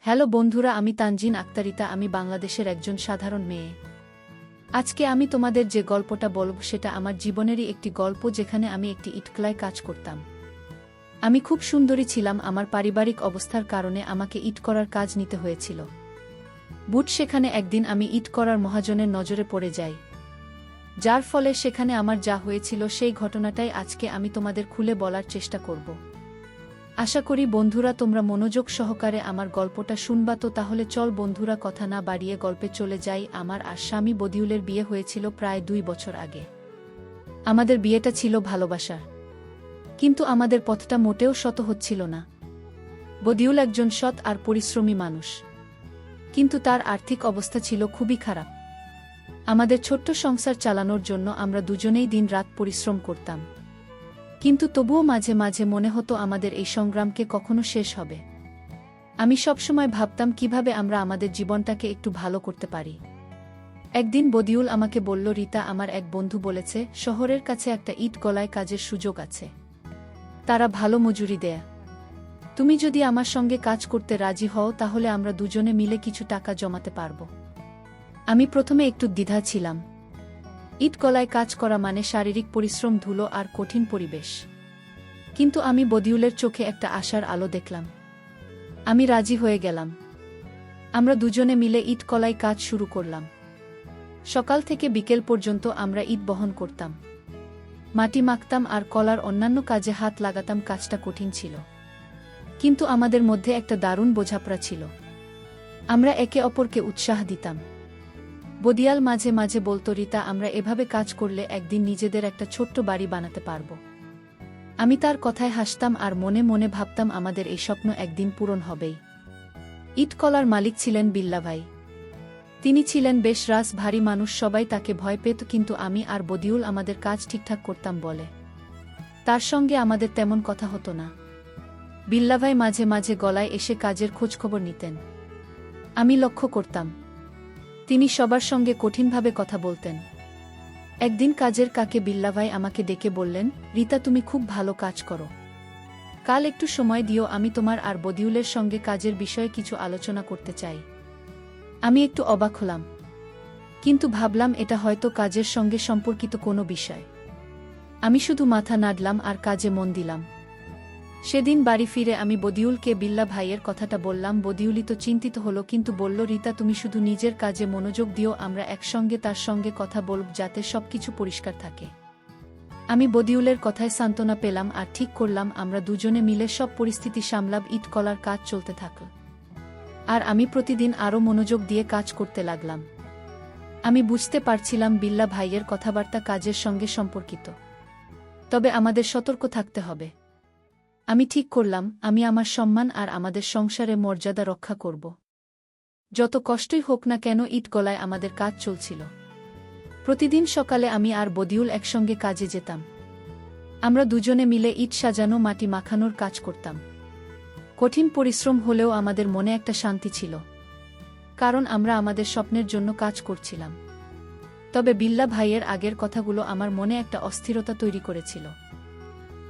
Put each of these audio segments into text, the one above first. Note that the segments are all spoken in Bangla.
হ্যালো বন্ধুরা, আমি তানজিন আক্তারিতা। আমি বাংলাদেশের একজন সাধারণ মেয়ে। আজকে আমি তোমাদের যে গল্পটা বলব সেটা আমার জীবনেরই একটি গল্প, যেখানে আমি একটি ইটকলায় কাজ করতাম। আমি খুব সুন্দরী ছিলাম। আমার পারিবারিক অবস্থার কারণে আমাকে ইট করার কাজ নিতে হয়েছিল। বুট সেখানে একদিন আমি ইট করার মহাজনের নজরে পড়ে যাই, যার ফলে সেখানে আমার যা হয়েছিল সেই ঘটনাটাই আজকে আমি তোমাদের খুলে বলার চেষ্টা করব। আশা করি বন্ধুরা তোমরা মনোযোগ সহকারে আমার গল্পটা শুনবা। তো তাহলে চল বন্ধুরা, কথা না বাড়িয়ে গল্পে চলে যাই। আমার আর স্বামী বদিউলের বিয়ে হয়েছিল প্রায় 2 বছর আগে। আমাদের বিয়েটা ছিল ভালোবাসার, কিন্তু আমাদের পথটা মোটেও সত হচ্ছিল না। বদিউল একজন সৎ আর পরিশ্রমী মানুষ, কিন্তু তার আর্থিক অবস্থা ছিল খুবই খারাপ। আমাদের ছোট্ট সংসার চালানোর জন্য আমরা দুজনেই দিন-রাত পরিশ্রম করতাম, কিন্তু তবুও মাঝে মাঝে মনে হতো আমাদের এই সংগ্রামকে কখনো শেষ হবে। আমি সবসময় ভাবতাম কিভাবে আমরা আমাদের জীবনটাকে একটু ভালো করতে পারি। একদিন বদিউল আমাকে বলল, রিতা, আমার এক বন্ধু বলেছে শহরের কাছে একটা ইট গলায় কাজের সুযোগ আছে, তারা ভালো মজুরি দেয়। তুমি যদি আমার সঙ্গে কাজ করতে রাজি হও তাহলে আমরা দুজনে মিলে কিছু টাকা জমাতে পারব। আমি প্রথমে একটু দ্বিধা ছিলাম। ইট গলায় কাজ করা মানে শারীরিক পরিশ্রম, ধুলো আর কঠিন পরিবেশ। কিন্তু আমি বদিউলের চোখে একটা আশার আলো দেখলাম। আমি রাজি হয়ে গেলাম। আমরা দুজনে মিলে ইট কলাই কাজ শুরু করলাম। সকাল থেকে বিকেল পর্যন্ত আমরা ইট বহন করতাম, মাটি মাখতাম আর কলার অন্যান্য কাজে হাত লাগাতাম। কাজটা কঠিন ছিল, কিন্তু আমাদের মধ্যে একটা দারুণ বোঝাপড়া ছিল। আমরা একে অপরকে উৎসাহ দিতাম। বদিয়াল মাঝে মাঝে বলতো, রিতা, আমরা এভাবে কাজ করলে একদিন নিজেদের একটা ছোট্ট বাড়ি বানাতে পারব। আমি তার কথায় হাসতাম আর মনে মনে ভাবতাম আমাদের এই স্বপ্ন একদিন পূরণ হবেই। ইটকলার মালিক ছিলেন বিল্লা ভাই। তিনি ছিলেন বেশ ভারী মানুষ, সবাই তাকে ভয় পেত, কিন্তু আমি আর বদিউল আমাদের কাজ ঠিকঠাক করতাম বলে তার সঙ্গে আমাদের তেমন কথা হতো না। বিল্লা ভাই মাঝে মাঝে গলায় এসে কাজের খোঁজখবর নিতেন। আমি লক্ষ্য করতাম তিনি সবার সঙ্গে কঠিনভাবে কথা বলতেন। একদিন কাজের কাকে বিল্লাভাই আমাকে ডেকে বললেন, রিতা, তুমি খুব ভালো কাজ করো, কাল একটু সময় দিও, আমি তোমার আর বদিউলের সঙ্গে কাজের বিষয়ে কিছু আলোচনা করতে চাই। আমি একটু অবাক হলাম, কিন্তু ভাবলাম এটা হয়তো কাজের সঙ্গে সম্পর্কিত কোনো বিষয়। আমি শুধু মাথা নাড়লাম আর কাজে মন দিলাম। সেদিন বাড়ি ফিরে আমি বদিউলকে বিল্লা ভাইয়ের কথাটা বললাম। বদিউলই তো চিন্তিত হলো, কিন্তু বলল, রিতা, তুমি শুধু নিজের কাজে মনোযোগ দিও, আমরা একসঙ্গে তার সঙ্গে কথা বলব যাতে সবকিছু পরিষ্কার থাকে। আমি বদিউলের কথায় সান্ত্বনা পেলাম আর ঠিক করলাম আমরা দুজনে মিলে সব পরিস্থিতি সামলাব। ইট কলার কাজ চলতে থাকল, আর আমি প্রতিদিন আরও মনোযোগ দিয়ে কাজ করতে লাগলাম। আমি বুঝতে পারছিলাম বিল্লা ভাইয়ের কথাবার্তা কাজের সঙ্গে সম্পর্কিত, তবে আমাদের সতর্ক থাকতে হবে। আমি ঠিক করলাম আমি আমার সম্মান আর আমাদের সংসারে মর্যাদা রক্ষা করব, যত কষ্টই হোক না কেন। ইট গলায় আমাদের কাজ চলছিল। প্রতিদিন সকালে আমি আর বদিউল একসঙ্গে কাজে যেতাম। আমরা দুজনে মিলে ইট সাজানো, মাটি মাখানোর কাজ করতাম। কঠিন পরিশ্রম হলেও আমাদের মনে একটা শান্তি ছিল, কারণ আমরা আমাদের স্বপ্নের জন্য কাজ করছিলাম। তবে বিল্লা ভাইয়ের আগের কথাগুলো আমার মনে একটা অস্থিরতা তৈরি করেছিল।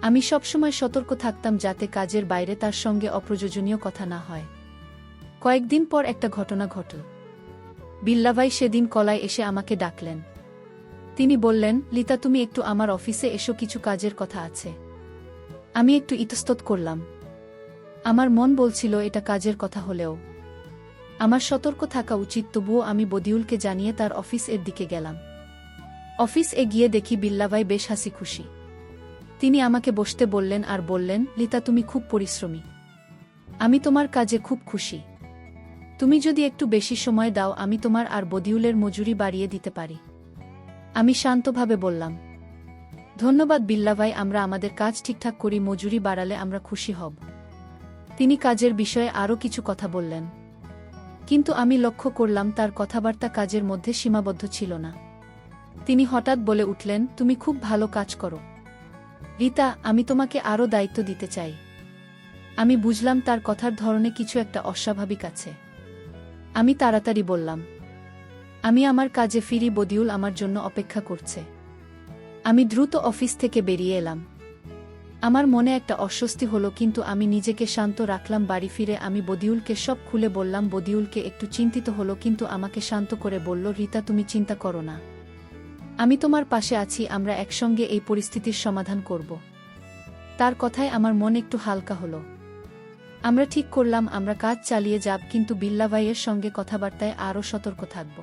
আমি সবসময় সতর্ক থাকতাম যাতে কাজের বাইরে তার সঙ্গে অপ্রয়োজনীয় কথা না হয়। কয়েকদিন পর একটা ঘটনা ঘটল। বিল্লাভাই সেদিন কলায় এসে আমাকে ডাকলেন। তিনি বললেন, লিতা, তুমি একটু আমার অফিসে এসো, কিছু কাজের কথা আছে। আমি একটু ইতস্তত করলাম। আমার মন বলছিল এটা কাজের কথা হলেও আমার সতর্ক থাকা উচিত। তবুও আমি বদিউলকে জানিয়ে তার অফিস এর দিকে গেলাম। অফিস এ গিয়ে দেখি বিল্লাভাই বেশ হাসি খুশি। তিনি আমাকে বসতে বললেন আর বললেন, লিতা, তুমি খুব পরিশ্রমী, আমি তোমার কাজে খুব খুশি। তুমি যদি একটু বেশি সময় দাও আমি তোমার আর বদিউলের মজুরি বাড়িয়ে দিতে পারি। আমি শান্তভাবে বললাম, ধন্যবাদ বিল্লাভাই, আমরা আমাদের কাজ ঠিকঠাক করি, মজুরি বাড়ালে আমরা খুশি হব। তিনি কাজের বিষয়ে আরও কিছু কথা বললেন, কিন্তু আমি লক্ষ্য করলাম তার কথাবার্তা কাজের মধ্যে সীমাবদ্ধ ছিল না। তিনি হঠাৎ বলে উঠলেন, তুমি খুব ভালো কাজ করো রিতা, আমি তোমাকে আরও দায়িত্ব দিতে চাই। আমি বুঝলাম তার কথার ধরনে কিছু একটা অস্বাভাবিক আছে। আমি তাড়াতাড়ি বললাম, আমি আমার কাজে ফিরি, বদিউল আমার জন্য অপেক্ষা করছে। আমি দ্রুত অফিস থেকে বেরিয়ে এলাম। আমার মনে একটা অস্বস্তি হলো, কিন্তু আমি নিজেকে শান্ত রাখলাম। বাড়ি ফিরে আমি বদিউলকে সব খুলে বললাম। বদিউলকে একটু চিন্তিত হলো, কিন্তু আমাকে শান্ত করে বলল, রিতা, তুমি চিন্তা করো না, আমি তোমার পাশে আছি, আমরা একসঙ্গে এই পরিস্থিতির সমাধান করব। তার কথায় আমার মন একটু হালকা হলো। আমরা ঠিক করলাম আমরা কাজ চালিয়ে যাব, কিন্তু বিল্লা ভাইয়ের সঙ্গে কথাবার্তায় আরও সতর্ক থাকব।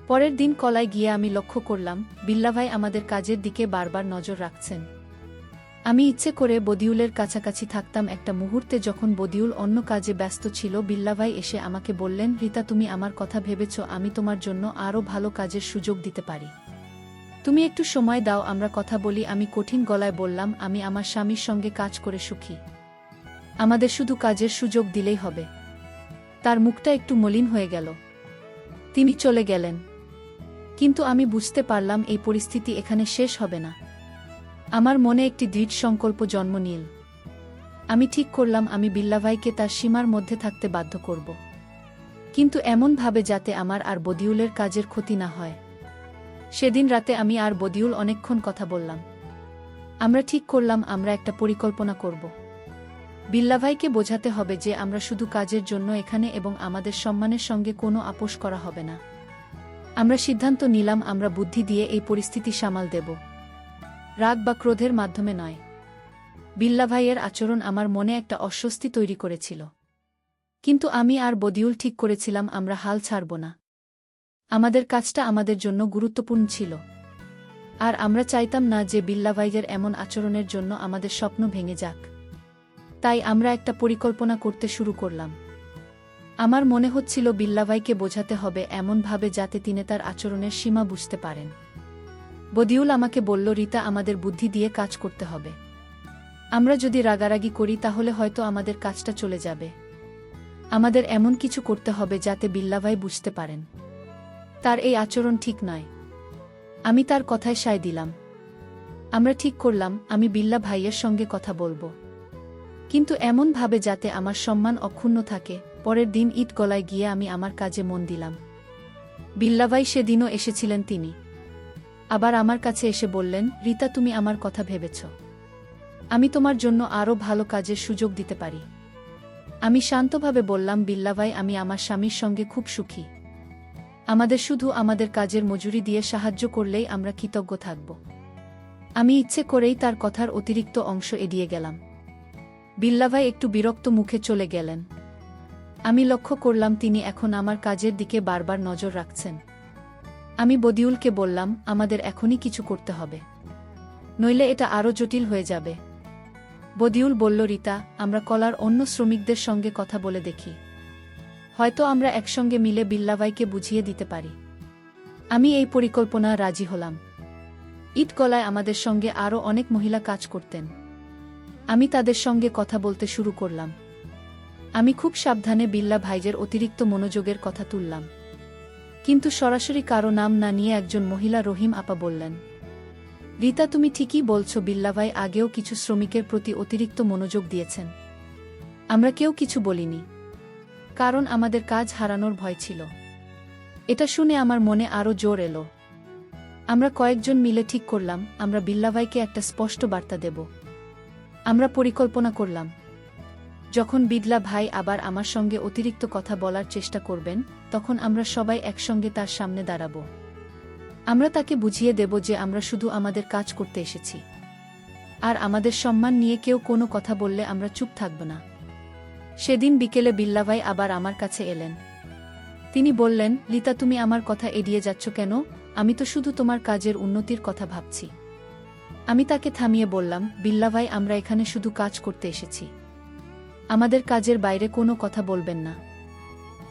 পরের দিন কলায় গিয়ে আমি লক্ষ্য করলাম বিল্লা ভাই আমাদের কাজের দিকে বারবার নজর রাখছেন। আমি ইচ্ছে করে বদিউলের কাছাকাছি থাকতাম। একটা মুহূর্তে যখন বদিউল অন্য কাজে ব্যস্ত ছিল, বিল্লা ভাই এসে আমাকে বললেন, রিতা, তুমি আমার কথা ভেবেছ? আমি তোমার জন্য আরও ভালো কাজের সুযোগ দিতে পারি। তুমি একটু সময় দাও, আমরা কথা বলি। আমি কঠিন গলায় বললাম, আমি আমার স্বামীর সঙ্গে কাজ করে সুখী, আমাদের শুধু কাজের সুযোগ দিলেই হবে। তার মুখটা একটু মলিন হয়ে গেল। তিনি চলে গেলেন। কিন্তু আমি বুঝতে পারলাম এই পরিস্থিতি এখানে শেষ হবে না। আমার মনে একটি দৃঢ় সংকল্প জন্ম নিল। আমি ঠিক করলাম আমি বিল্লা ভাইকে তার সীমার মধ্যে থাকতে বাধ্য করব, কিন্তু এমনভাবে যাতে আমার আর বদিউলের কাজের ক্ষতি না হয়। সেদিন রাতে আমি আর বদিউল অনেকক্ষণ কথা বললাম। আমরা ঠিক করলাম আমরা একটা পরিকল্পনা করব। বিল্লা ভাইকে বোঝাতে হবে যে আমরা শুধু কাজের জন্য এখানে এবং আমাদের সম্মানের সঙ্গে কোনো আপোষ করা হবে না। আমরা সিদ্ধান্ত নিলাম আমরা বুদ্ধি দিয়ে এই পরিস্থিতি সামাল দেব, রাগ বা ক্রোধের মাধ্যমে নয়। বিল্লা ভাইয়ের আচরণ আমার মনে একটা অস্বস্তি তৈরি করেছিল, কিন্তু আমি আর বদিউল ঠিক করেছিলাম আমরা হাল ছাড়ব না। আমাদের কাজটা আমাদের জন্য গুরুত্বপূর্ণ ছিল, আর আমরা চাইতাম না যে বিল্লা ভাইয়ের এমন আচরণের জন্য আমাদের স্বপ্ন ভেঙে যাক। তাই আমরা একটা পরিকল্পনা করতে শুরু করলাম। আমার মনে হচ্ছিল বিল্লা ভাইকে বোঝাতে হবে এমনভাবে যাতে তিনি তার আচরণের সীমা বুঝতে পারেন। বদিউল আমাকে বলল, রিতা, আমাদের বুদ্ধি দিয়ে কাজ করতে হবে। আমরা যদি রাগারাগি করি তাহলে হয়তো আমাদের কাজটা চলে যাবে। আমাদের এমন কিছু করতে হবে যাতে বিল্লা ভাই বুঝতে পারেন তার এই আচরণ ঠিক নয়। আমি তার কথায় সায় দিলাম। আমরা ঠিক করলাম আমি বিল্লা ভাইয়ের সঙ্গে কথা বলবো, কিন্তু এমনভাবে যাতে আমার সম্মান অক্ষুণ্ণ থাকে। পরের দিন ঈদ গলায় গিয়ে আমি আমার কাজে মন দিলাম। বিল্লা ভাই সেদিনও এসেছিলেন। তিনি আবার আমার কাছে এসে বললেন, রিতা, তুমি আমার কথা ভেবেছ? আমি তোমার জন্য আরও ভালো কাজের সুযোগ দিতে পারি। আমি শান্তভাবে বললাম, বিল্লা ভাই, আমি আমার স্বামীর সঙ্গে খুব সুখী। আমাদের শুধু আমাদের কাজের মজুরি দিয়ে সাহায্য করলেই আমরা কৃতজ্ঞ থাকব। আমি ইচ্ছে করেই তার কথার অতিরিক্ত অংশ এড়িয়ে গেলাম। বিল্লা ভাই একটু বিরক্ত মুখে চলে গেলেন। আমি লক্ষ্য করলাম তিনি এখন আমার কাজের দিকে বারবার নজর রাখছেন। আমি বদিউলকে বললাম, আমাদের এখনই কিছু করতে হবে, নইলে এটা আরও জটিল হয়ে যাবে। বদিউল বলল, রিতা, আমরা কলার অন্য শ্রমিকদের সঙ্গে কথা বলে দেখি, হয়তো আমরা একসঙ্গে মিলে বিল্লা ভাইকে বুঝিয়ে দিতে পারি। আমি এই পরিকল্পনা রাজি হলাম। ঈদ কলায় আমাদের সঙ্গে আরও অনেক মহিলা কাজ করতেন। আমি তাদের সঙ্গে কথা বলতে শুরু করলাম। আমি খুব সাবধানে বিল্লা ভাইয়ের অতিরিক্ত মনোযোগের কথা তুললাম, কিন্তু সরাসরি কারো নাম না নিয়ে একজন মহিলা রহিম আপা বললেন, রিতা, তুমি ঠিকই বলছো, বিল্লা ভাই আগেও কিছু শ্রমিকের প্রতি অতিরিক্ত মনোযোগ দিয়েছেন। আমরা কেউ কিছু বলিনি, কারণ আমাদের কাজ হারানোর ভয় ছিল। এটা শুনে আমার মনে আরও জোর এলো। আমরা কয়েকজন মিলে ঠিক করলাম আমরা বিল্লা ভাইকে একটা স্পষ্ট বার্তা দেব। আমরা পরিকল্পনা করলাম, যখন বিল্লা ভাই আবার আমার সঙ্গে অতিরিক্ত কথা বলার চেষ্টা করবেন, তখন আমরা সবাই একসঙ্গে তার সামনে দাঁড়াব। আমরা তাকে বুঝিয়ে দেব যে আমরা শুধু আমাদের কাজ করতে এসেছি, আর আমাদের সম্মান নিয়ে কেউ কোনো কথা বললে আমরা চুপ থাকব না। সেদিন বিকেলে বিল্লা ভাই আবার আমার কাছে এলেন। তিনি বললেন, রিতা, তুমি আমার কথা এড়িয়ে যাচ্ছ কেন? আমি তো শুধু তোমার কাজের উন্নতির কথা ভাবছি। আমি তাকে থামিয়ে বললাম, বিল্লা ভাই, আমরা এখানে শুধু কাজ করতে এসেছি, আমাদের কাজের বাইরে কোনো কথা বলবেন না।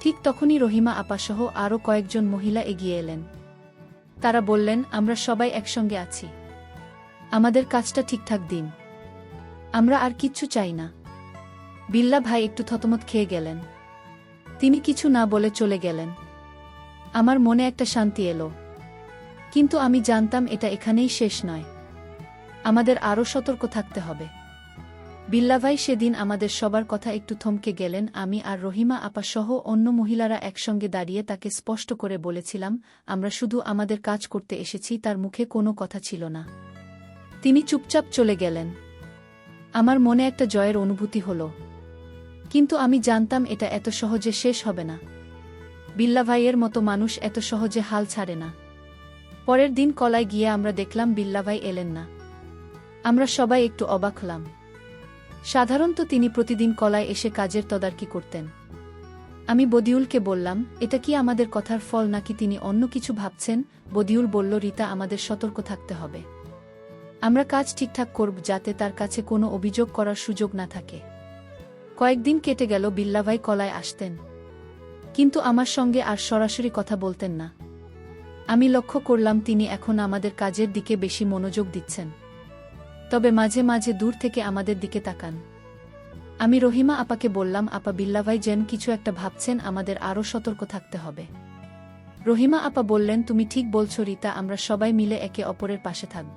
ঠিক তখনই রহিমা আপাসহ আরও কয়েকজন মহিলা এগিয়ে এলেন। তারা বললেন, আমরা সবাই একসঙ্গে আছি, আমাদের কাজটা ঠিকঠাক দিন, আমরা আর কিচ্ছু চাই না। বিল্লা ভাই একটু থতমত খেয়ে গেলেন। তিনি কিছু না বলে চলে গেলেন। আমার মনে একটা শান্তি এলো, কিন্তু আমি জানতাম এটা এখানেই শেষ নয়, আমাদের আরও সতর্ক থাকতে হবে। বিল্লা ভাই সেদিন আমাদের সবার কথা একটু থমকে গেলেন। আমি আর রহিমা আপা সহ অন্য মহিলারা একসঙ্গে দাঁড়িয়ে তাকে স্পষ্ট করে বলেছিলাম, আমরা শুধু আমাদের কাজ করতে এসেছি। তার মুখে কোনো কথা ছিল না, তিনি চুপচাপ চলে গেলেন। আমার মনে একটা জয়ের অনুভূতি হলো, কিন্তু আমি জানতাম এটা এত সহজে শেষ হবে না। বিল্লা ভাইয়ের মতো মানুষ এত সহজে হাল ছাড়ে না। পরের দিন কলায় গিয়ে আমরা দেখলাম বিল্লা ভাই এলেন না। আমরা সবাই একটু অবাক হলাম। সাধারণত তিনি প্রতিদিন কলায় এসে কাজের তদারকি করতেন। আমি বদিউলকে বললাম, এটা কি আমাদের কথার ফল নাকি তিনি অন্য কিছু ভাবছেন? বদিউল বলল, রিতা, আমাদের সতর্ক থাকতে হবে। আমরা কাজ ঠিকঠাক করব যাতে তার কাছে কোনো অভিযোগ করার সুযোগ না থাকে। কয়েকদিন কেটে গেল, বিল্লা ভাই কলায় আসতেন, কিন্তু আমার সঙ্গে আর সরাসরি কথা বলতেন না। আমি লক্ষ্য করলাম তিনি এখন আমাদের কাজের দিকে বেশি মনোযোগ দিচ্ছেন, তবে মাঝে মাঝে দূর থেকে আমাদের দিকে তাকান। আমি রহিমা আপাকে বললাম, আপা, বিল্লা ভাই যেন কিছু একটা ভাবছেন, আমাদের আরও সতর্ক থাকতে হবে। রহিমা আপা বললেন, তুমি ঠিক বলছো রিতা, আমরা সবাই মিলে একে অপরের পাশে থাকব।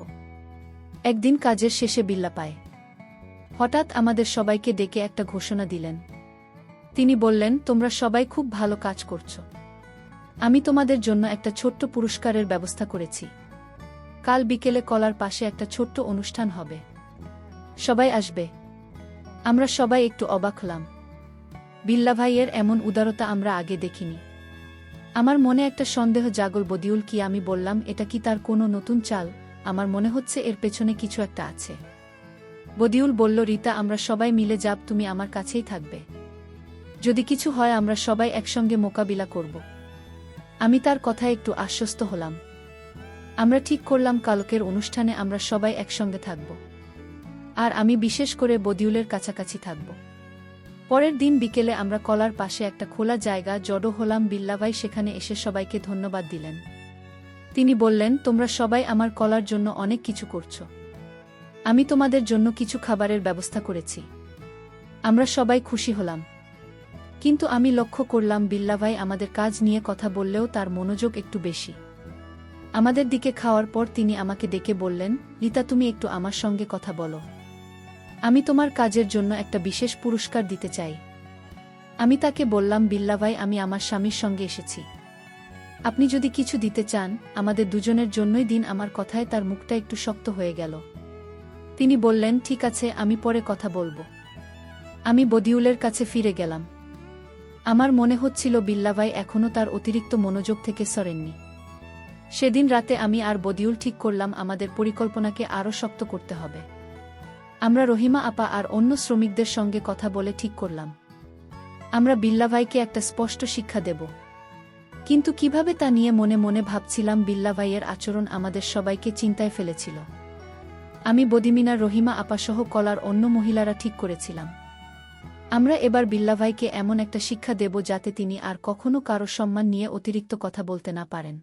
একদিন কাজের শেষে বিল্লা পায় হঠাৎ আমাদের সবাইকে ডেকে একটা ঘোষণা দিলেন। তিনি বললেন, তোমরা সবাই খুব ভালো কাজ করছো। আমি তোমাদের জন্য একটা ছোট্ট পুরস্কারের ব্যবস্থা করেছি। কাল বিকেলে কলার পাশে একটা ছোট্ট অনুষ্ঠান হবে, সবাই আসবে। আমরা সবাই একটু অবাক হলাম। বিল্লা ভাইয়ের এমন উদারতা আমরা আগে দেখিনি। আমার মনে একটা সন্দেহ জাগল। বদিউল কি? আমি বললাম, এটা কি তার কোনো নতুন চাল? আমার মনে হচ্ছে এর পেছনে কিছু একটা আছে। বদিউল বলল, রিতা, আমরা সবাই মিলে যাব, তুমি আমার কাছেই থাকবে। যদি কিছু হয় আমরা সবাই একসঙ্গে মোকাবিলা করব। আমি তার কথায় একটু আশ্বস্ত হলাম। আমরা ঠিক করলাম কালকের অনুষ্ঠানে আমরা সবাই একসঙ্গে থাকব, আর আমি বিশেষ করে বদিউলের কাছাকাছি থাকব। পরের দিন বিকেলে আমরা কলার পাশে একটা খোলা জায়গা জড়ো হলাম। বিল্লাভাই সেখানে এসে সবাইকে ধন্যবাদ দিলেন। তিনি বললেন, তোমরা সবাই আমার কলার জন্য অনেক কিছু করছো। আমি তোমাদের জন্য কিছু খাবারের ব্যবস্থা করেছি। আমরা সবাই খুশি হলাম, কিন্তু আমি লক্ষ্য করলাম বিল্লাভাই আমাদের কাজ নিয়ে কথা বললেও তার মনোযোগ একটু বেশি। আমাদের দিকে খাওয়ার পর তিনি আমাকে ডেকে বললেন, রিতা, তুমি একটু আমার সঙ্গে কথা বলো। আমি তোমার কাজের জন্য একটা বিশেষ পুরস্কার দিতে চাই। আমি তাকে বললাম, বিল্লাভাই, আমি আমার স্বামীর সঙ্গে এসেছি। আপনি যদি কিছু দিতে চান, আমাদের দুজনের জন্যই দিন। আমার কথায় তার মুখটা একটু শক্ত হয়ে গেল। তিনি বললেন, ঠিক আছে, আমি পরে কথা বলবো। আমি বদিউলের কাছে ফিরে গেলাম। আমার মনে হচ্ছিল বিল্লাভাই এখনও তার অতিরিক্ত মনোযোগ থেকে সরেননি। সেদিন রাতে আমি আর বদিউল ঠিক করলাম আমাদের পরিকল্পনাকে আরও শক্ত করতে হবে। আমরা রহিমা আপা আর অন্য শ্রমিকদের সঙ্গে কথা বলে ঠিক করলাম আমরা বিল্লাভাইকে একটা স্পষ্ট শিক্ষা দেব। কিন্তু কিভাবে তা নিয়ে মনে মনে ভাবছিলাম। বিল্লাভাইয়ের আচরণ আমাদের সবাইকে চিন্তায় ফেলেছিল। আমি, বদিমিনা, রহিমা আপাসহ কলার অন্য মহিলারা ঠিক করেছিলাম আমরা এবার বিল্লাভাইকে এমন একটা শিক্ষা দেব যাতে তিনি আর কখনো কারো সম্মান নিয়ে অতিরিক্ত কথা বলতে না পারেন।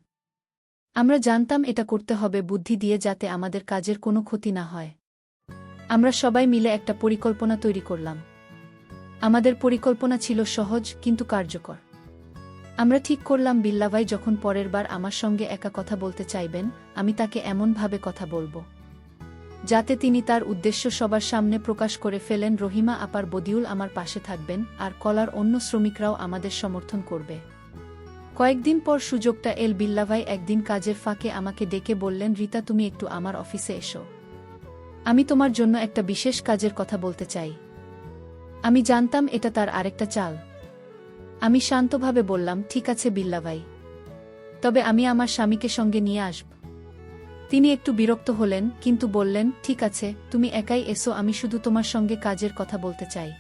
আমরা জানতাম এটা করতে হবে বুদ্ধি দিয়ে, যাতে আমাদের কাজের কোনো ক্ষতি না হয়। আমরা সবাই মিলে একটা পরিকল্পনা তৈরি করলাম। আমাদের পরিকল্পনা ছিল সহজ কিন্তু কার্যকর। আমরা ঠিক করলাম বিল্লাভাই যখন পরের বার আমার সঙ্গে একা কথা বলতে চাইবেন, আমি তাকে এমনভাবে কথা বলবো যাতে তিনি তার উদ্দেশ্য সবার সামনে প্রকাশ করে ফেলেন। রহিমা আপার বদিউল আমার পাশে থাকবেন, আর কলার অন্য শ্রমিকরাও আমাদের সমর্থন করবে। কয়েকদিন পর সুযোগটা এল। বিল্লাভাই একদিন কাজের ফাঁকে আমাকে ডেকে বললেন, রিতা, তুমি একটু আমার অফিসে এসো। আমি তোমার জন্য একটা বিশেষ কাজের কথা বলতে চাই। আমি জানতাম এটা তার আরেকটা চাল। আমি শান্তভাবে বললাম, ঠিক আছে বিল্লাভাই, তবে আমি আমার স্বামীকে সঙ্গে নিয়ে আসব। তিনি একটু বিরক্ত হলেন, কিন্তু বললেন, ঠিক আছে, তুমি একাই এসো, আমি শুধু তোমার সঙ্গে কাজের কথা বলতে চাই।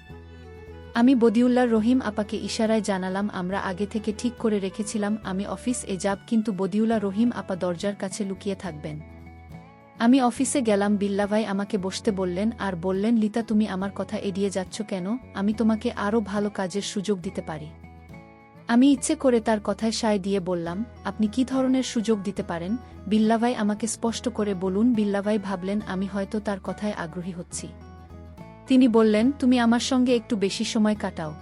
আমি বদিউল্লাহ রহিম আপাকে ইশারায় জানালাম আমরা আগে থেকে ঠিক করে রেখেছিলাম আমি অফিস যাব, কিন্তু বদিউল্লাহ রহিম আপা দরজার কাছে লুকিয়ে থাকবেন। আমি অফিসে গেলাম। বিল্লাভাই আমাকে বসতে বললেন আর বললেন, লিতা, তুমি আমার কথা এড়িয়ে যাচ্ছ কেন? আমি তোমাকে আরও ভালো কাজের সুযোগ দিতে পারি। আমি ইচ্ছে করে তার কথায় সায় দিয়ে বললাম, আপনি কি ধরনের সুযোগ দিতে পারেন? বিল্লাভাই আমাকে স্পষ্ট করে বলুন। বিল্লাভাই ভাবলেন আমি হয়তো তার কথায় আগ্রহী হচ্ছি। তিনি বললেন, তুমি আমার সঙ্গে একটু বেশি সময় কাটাও।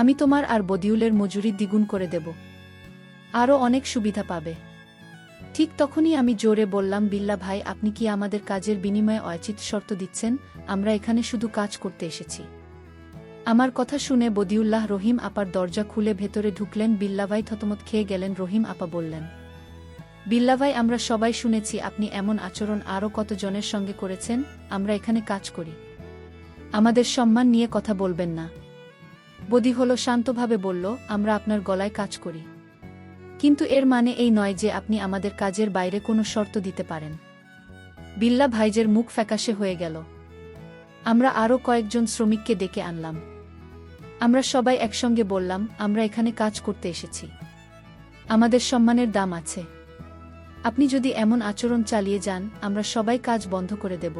আমি তোমার আর বদিউলের মজুরি দ্বিগুণ করে দেব। আরও অনেক সুবিধা পাবে। ঠিক তখনই আমি জোরে বললাম, বিল্লা ভাই, আপনি কি আমাদের কাজের বিনিময়ে অযাচিত শর্ত দিচ্ছেন? আমরা এখানে শুধু কাজ করতে এসেছি। আমার কথা শুনে বদিউল্লাহ রহিম আপার দরজা খুলে ভেতরে ঢুকলেন। বিল্লাভাই থতমত খেয়ে গেলেন। রহিম আপা বললেন, বিল্লাভাই, আমরা সবাই শুনেছি আপনি এমন আচরণ আরও কতজনের সঙ্গে করেছেন। আমরা এখানে কাজ করি, আমাদের সম্মান নিয়ে কথা বলবেন না। বদি হলো শান্তভাবে বলল, আমরা আপনার গলায় কাজ করি, কিন্তু এর মানে এই নয় যে আপনি আমাদের কাজের বাইরে কোনো শর্ত দিতে পারেন। বিল্লা ভাইজের মুখ ফ্যাকাশে হয়ে গেল। আমরা আরও কয়েকজন শ্রমিককে ডেকে আনলাম। আমরা সবাই একসঙ্গে বললাম, আমরা এখানে কাজ করতে এসেছি, আমাদের সম্মানের দাম আছে। আপনি যদি এমন আচরণ চালিয়ে যান, আমরা সবাই কাজ বন্ধ করে দেব।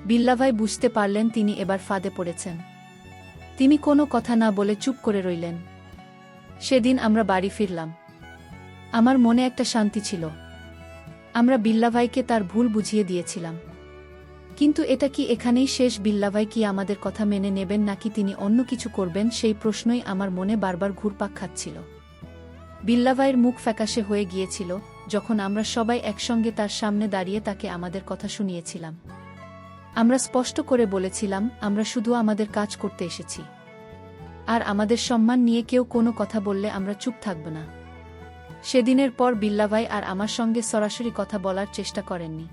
বিল্লা ভাই বুঝতে পারলেন তিনি এবার ফাঁদে পড়েছেন। তিনি কোনো কথা না বলে চুপ করে রইলেন। সেদিন আমরা বাড়ি ফিরলাম। আমার মনে একটা শান্তি ছিল। আমরা বিল্লা ভাইকে তার ভুল বুঝিয়ে দিয়েছিলাম। কিন্তু এটা কি এখানেই শেষ? বিল্লা ভাই কি আমাদের কথা মেনে নেবেন নাকি তিনি অন্য কিছু করবেন, সেই প্রশ্নই আমার মনে বারবার ঘুরপাক খাচ্ছিল। বিল্লা ভাইয়ের মুখ ফ্যাকাশে হয়ে গিয়েছিল যখন আমরা সবাই একসঙ্গে তার সামনে দাঁড়িয়ে তাকে আমাদের কথা শুনিয়েছিলাম। আমরা স্পষ্ট করে বলেছিলাম, আমরা শুধু আমাদের কাজ করতে এসেছি, আর আমাদের সম্মান নিয়ে কেউ কোনো কথা বললে আমরা চুপ থাকব না। সেদিনের পর বিল্লা ভাই আর আমার সঙ্গে সরাসরি কথা বলার চেষ্টা করেননি।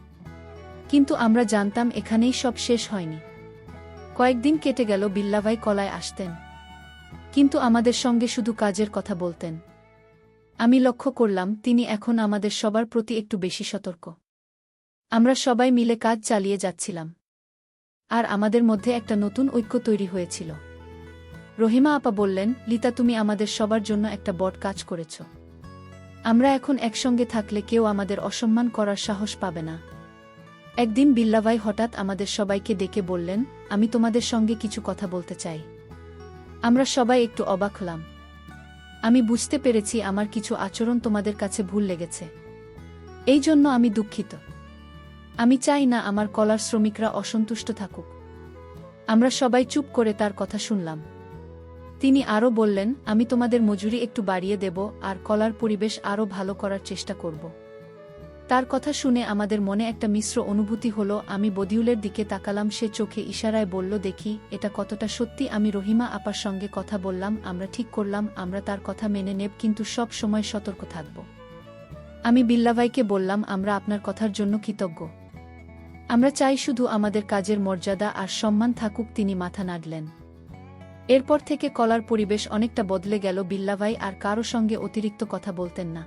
কিন্তু আমরা জানতাম এখানেই সব শেষ হয়নি। কয়েকদিন কেটে গেল, বিল্লা ভাই কলায় আসতেন, কিন্তু আমাদের সঙ্গে শুধু কাজের কথা বলতেন। আমি লক্ষ্য করলাম তিনি এখন আমাদের সবার প্রতি একটু বেশি সতর্ক। আমরা সবাই মিলে কাজ চালিয়ে যাচ্ছিলাম, আর আমাদের মধ্যে একটা নতুন ঐক্য তৈরি হয়েছিল। রহিমা আপা বললেন, লিতা, তুমি আমাদের সবার জন্য একটা বড় কাজ করেছ। আমরা এখন একসঙ্গে থাকলে কেউ আমাদের অসম্মান করার সাহস পাবে না। একদিন বিল্লা ভাই হঠাৎ আমাদের সবাইকে ডেকে বললেন, আমি তোমাদের সঙ্গে কিছু কথা বলতে চাই। আমরা সবাই একটু অবাক হলাম। আমি বুঝতে পেরেছি আমার কিছু আচরণ তোমাদের কাছে ভুল লেগেছে। এই জন্য আমি দুঃখিত। আমি চাই না আমার কলার শ্রমিকরা অসন্তুষ্ট থাকুক। আমরা সবাই চুপ করে তার কথা শুনলাম। তিনি আরও বললেন, আমি তোমাদের মজুরি একটু বাড়িয়ে দেব আর কলার পরিবেশ আরও ভালো করার চেষ্টা করব। তার কথা শুনে আমাদের মনে একটা মিশ্র অনুভূতি হলো। আমি বদিউলের দিকে তাকালাম, সে চোখে ইশারায় বলল, দেখি এটা কতটা সত্যি। আমি রহিমা আপার সঙ্গে কথা বললাম, আমরা ঠিক করলাম আমরা তার কথা মেনে নেব, কিন্তু সব সময় সতর্ক থাকব। আমি বিল্লা ভাইকে বললাম, আমরা আপনার কথার জন্য কৃতজ্ঞ। আমরা চাই শুধু আমাদের কাজের মর্যাদা আর সম্মান থাকুক। তিনি মাথা নাড়লেন। এরপর থেকে কলার পরিবেশ অনেকটা বদলে গেল। বিল্লা ভাই আর কারো সঙ্গে অতিরিক্ত কথা বলতেন না।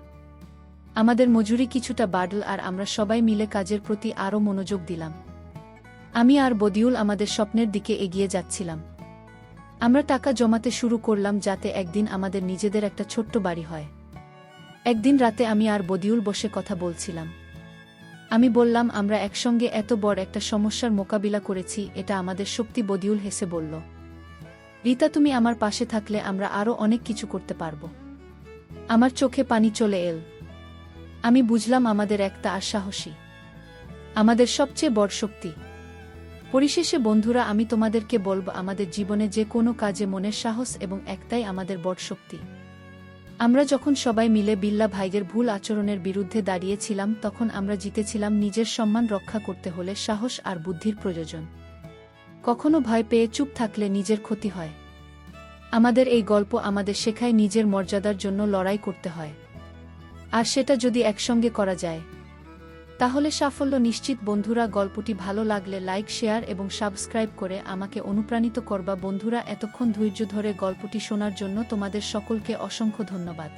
আমাদের মজুরি কিছুটা বাড়ল আর আমরা সবাই মিলে কাজের প্রতি আরও মনোযোগ দিলাম। আমি আর বদিউল আমাদের স্বপ্নের দিকে এগিয়ে যাচ্ছিলাম। আমরা টাকা জমাতে শুরু করলাম যাতে একদিন আমাদের নিজেদের একটা ছোট্ট বাড়ি হয়। একদিন রাতে আমি আর বদিউল বসে কথা বলছিলাম। আমি বললাম, আমরা একসঙ্গে এত বড় একটা সমস্যার মোকাবিলা করেছি, এটা আমাদের শক্তি। বদিউল হেসে বলল, রিতা, তুমি আমার পাশে থাকলে আমরা আরও অনেক কিছু করতে পারব। আমার চোখে পানি চলে এল। আমি বুঝলাম আমাদের একটা আর সাহসী আমাদের সবচেয়ে বড় শক্তি। পরিশেষে বন্ধুরা, আমি তোমাদেরকে বলব, আমাদের জীবনে যে কোনো কাজে মনের সাহস এবং একটাই আমাদের বড় শক্তি। আমরা যখন সবাই মিলে বিল্লা ভাইদের ভুল আচরণের বিরুদ্ধে দাঁড়িয়েছিলাম, তখন আমরা জিতেছিলাম। নিজের সম্মান রক্ষা করতে হলে সাহস আর বুদ্ধির প্রয়োজন। কখনো ভয় পেয়ে চুপ থাকলে নিজের ক্ষতি হয়। আমাদের এই গল্প আমাদের শেখায় নিজের মর্যাদার জন্য লড়াই করতে হয়, আর সেটা যদি একসঙ্গে করা যায় তাহলে সাফল্য নিশ্চিত। বন্ধুরা, গল্পটি ভালো লাগলে লাইক, শেয়ার এবং সাবস্ক্রাইব করে আমাকে অনুপ্রাণিত করবা। বন্ধুরা, এতক্ষণ ধৈর্য ধরে গল্পটি শোনার জন্য তোমাদের সকলকে অসংখ্য ধন্যবাদ।